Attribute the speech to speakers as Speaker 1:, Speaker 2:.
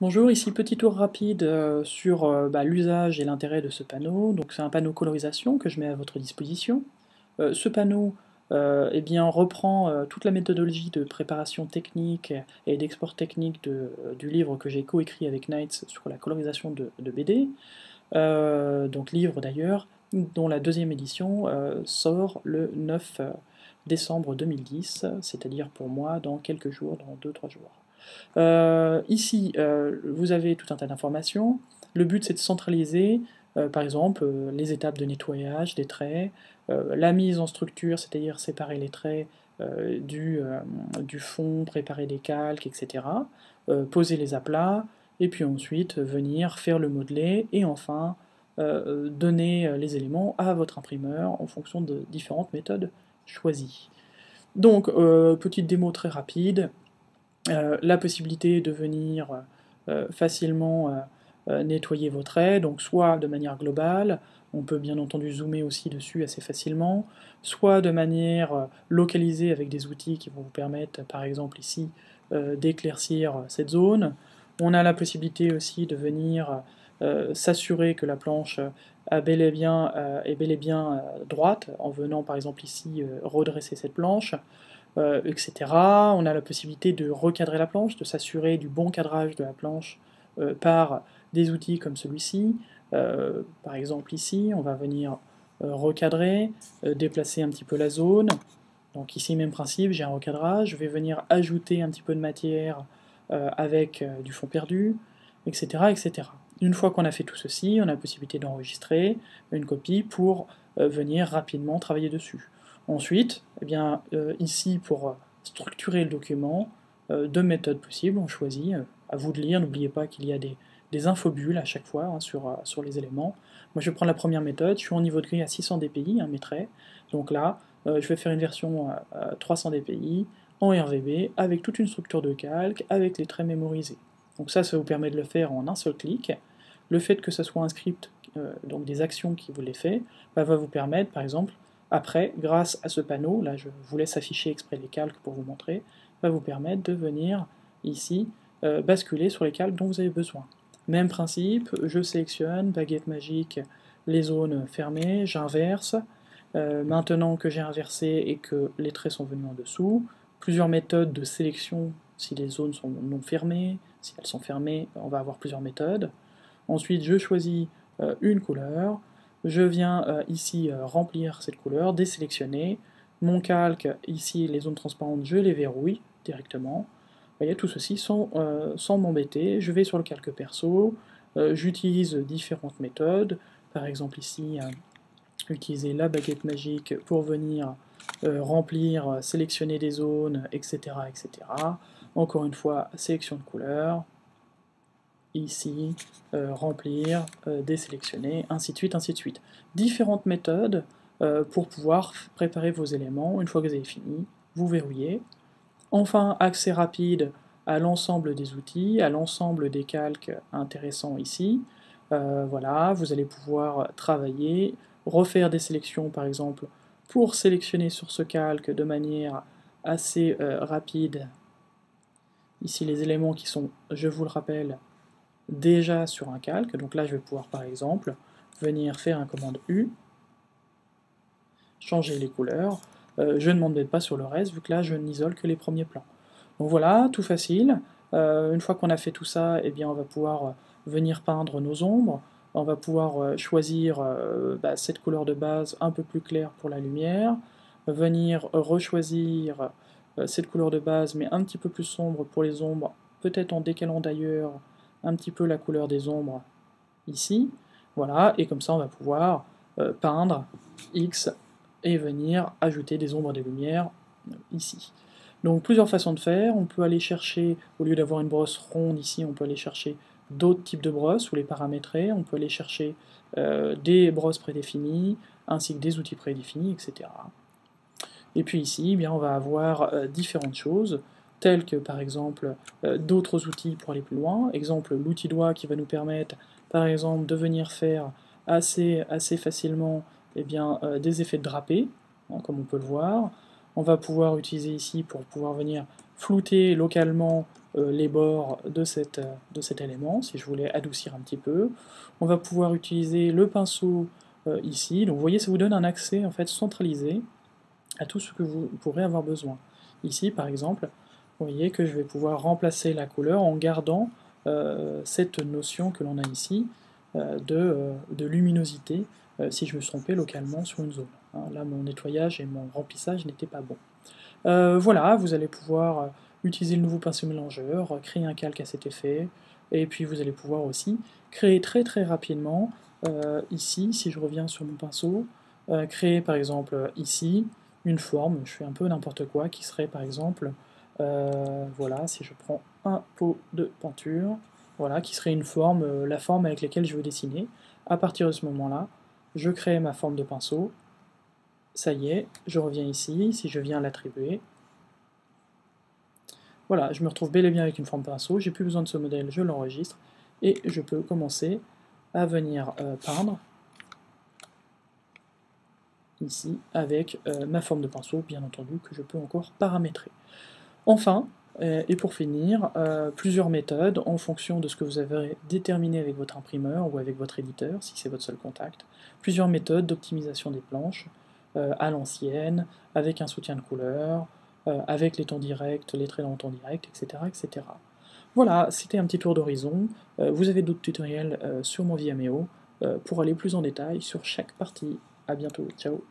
Speaker 1: Bonjour, ici petit tour rapide sur l'usage et l'intérêt de ce panneau. Donc c'est un panneau colorisation que je mets à votre disposition. Ce panneau eh bien, reprend toute la méthodologie de préparation technique et d'export technique du livre que j'ai coécrit avec Knights sur la colorisation de BD. Donc livre d'ailleurs, dont la deuxième édition sort le 9 décembre 2010, c'est-à-dire pour moi dans quelques jours, dans 2-3 jours. Ici, vous avez tout un tas d'informations. Le but, c'est de centraliser, par exemple, les étapes de nettoyage des traits, la mise en structure, c'est-à-dire séparer les traits du fond, préparer des calques, etc. Poser les aplats, et puis ensuite venir faire le modelé, et enfin donner les éléments à votre imprimeur en fonction de différentes méthodes choisies. Donc, petite démo très rapide. La possibilité de venir facilement nettoyer vos traits, donc soit de manière globale, on peut bien entendu zoomer aussi dessus assez facilement, soit de manière localisée avec des outils qui vont vous permettre, par exemple ici, d'éclaircir cette zone. On a la possibilité aussi de venir s'assurer que la planche est bel et bien droite, en venant par exemple ici redresser cette planche, etc. On a la possibilité de recadrer la planche, de s'assurer du bon cadrage de la planche par des outils comme celui-ci. Par exemple ici, on va venir recadrer, déplacer un petit peu la zone. Donc ici, même principe, j'ai un recadrage, je vais venir ajouter un petit peu de matière avec du fond perdu, etc., etc. Une fois qu'on a fait tout ceci, on a la possibilité d'enregistrer une copie pour venir rapidement travailler dessus. Ensuite, eh bien, ici, pour structurer le document, deux méthodes possibles, on choisit, à vous de lire, n'oubliez pas qu'il y a des infobulles à chaque fois sur les éléments. Moi je vais prendre la première méthode, je suis en niveau de gris à 600 dpi, mes traits, donc là, je vais faire une version à 300 dpi, en RVB, avec toute une structure de calque, avec les traits mémorisés. Donc ça vous permet de le faire en un seul clic. Le fait que ce soit un script, donc des actions qui vous les fait, va vous permettre, par exemple, après, grâce à ce panneau, là je vous laisse afficher exprès les calques pour vous montrer, va vous permettre de venir ici basculer sur les calques dont vous avez besoin. Même principe, je sélectionne, baguette magique, les zones fermées, j'inverse. Maintenant que j'ai inversé et que les traits sont venus en dessous, plusieurs méthodes de sélection si les zones sont non fermées, si elles sont fermées, on va avoir plusieurs méthodes. Ensuite, je choisis une couleur, je viens ici remplir cette couleur, désélectionner. Mon calque, ici, les zones transparentes, je les verrouille directement. Vous voyez, tout ceci sans m'embêter. Je vais sur le calque perso, j'utilise différentes méthodes. Par exemple ici, utiliser la baguette magique pour venir remplir, sélectionner des zones, etc., etc. Encore une fois, sélection de couleurs, ici, remplir, désélectionner, ainsi de suite, ainsi de suite. Différentes méthodes pour pouvoir préparer vos éléments. Une fois que vous avez fini, vous verrouillez. Enfin, accès rapide à l'ensemble des outils, à l'ensemble des calques intéressants ici. Voilà, vous allez pouvoir travailler, refaire des sélections par exemple pour sélectionner sur ce calque de manière assez rapide. Ici les éléments qui sont, je vous le rappelle, déjà sur un calque. Donc là je vais pouvoir par exemple venir faire un commande U, changer les couleurs. Je ne m'embête pas sur le reste vu que là je n'isole que les premiers plans. Donc voilà, tout facile. Une fois qu'on a fait tout ça, eh bien on va pouvoir venir peindre nos ombres. On va pouvoir choisir cette couleur de base un peu plus claire pour la lumière, venir rechoisir cette couleur de base mais un petit peu plus sombre pour les ombres, peut-être en décalant d'ailleurs un petit peu la couleur des ombres ici. Voilà, et comme ça on va pouvoir peindre X et venir ajouter des ombres et des lumières ici. Donc plusieurs façons de faire, on peut aller chercher, au lieu d'avoir une brosse ronde ici, on peut aller chercher d'autres types de brosses ou les paramétrer, on peut aller chercher des brosses prédéfinies, ainsi que des outils prédéfinis, etc. Et puis ici, eh bien, on va avoir différentes choses, telles que par exemple d'autres outils pour aller plus loin, exemple l'outil doigt qui va nous permettre par exemple de venir faire assez facilement eh bien, des effets de drapé, hein, comme on peut le voir. On va pouvoir utiliser ici pour pouvoir venir flouter localement les bords de cet élément, si je voulais adoucir un petit peu. On va pouvoir utiliser le pinceau ici, donc vous voyez, ça vous donne un accès en fait centralisé à tout ce que vous pourrez avoir besoin. Ici, par exemple, vous voyez que je vais pouvoir remplacer la couleur en gardant cette notion que l'on a ici de luminosité si je me suis trompé localement sur une zone. Hein, là, mon nettoyage et mon remplissage n'étaient pas bons. Voilà, vous allez pouvoir utiliser le nouveau pinceau mélangeur, créer un calque à cet effet, et puis vous allez pouvoir aussi créer très très rapidement, ici, si je reviens sur mon pinceau, créer par exemple ici une forme, je fais un peu n'importe quoi, qui serait par exemple, voilà, si je prends un pot de peinture, voilà, qui serait une forme, la forme avec laquelle je veux dessiner. À partir de ce moment-là, je crée ma forme de pinceau, ça y est, je reviens ici, si je viens l'attribuer, voilà, je me retrouve bel et bien avec une forme pinceau, j'ai plus besoin de ce modèle, je l'enregistre, et je peux commencer à venir peindre, ici, avec ma forme de pinceau, bien entendu, que je peux encore paramétrer. Enfin, et pour finir, plusieurs méthodes en fonction de ce que vous avez déterminé avec votre imprimeur ou avec votre éditeur, si c'est votre seul contact, plusieurs méthodes d'optimisation des planches, à l'ancienne, avec un soutien de couleur, avec les tons directs, les traits dans le ton direct, etc. etc. Voilà, c'était un petit tour d'horizon. Vous avez d'autres tutoriels sur mon Vimeo pour aller plus en détail sur chaque partie. A bientôt, ciao.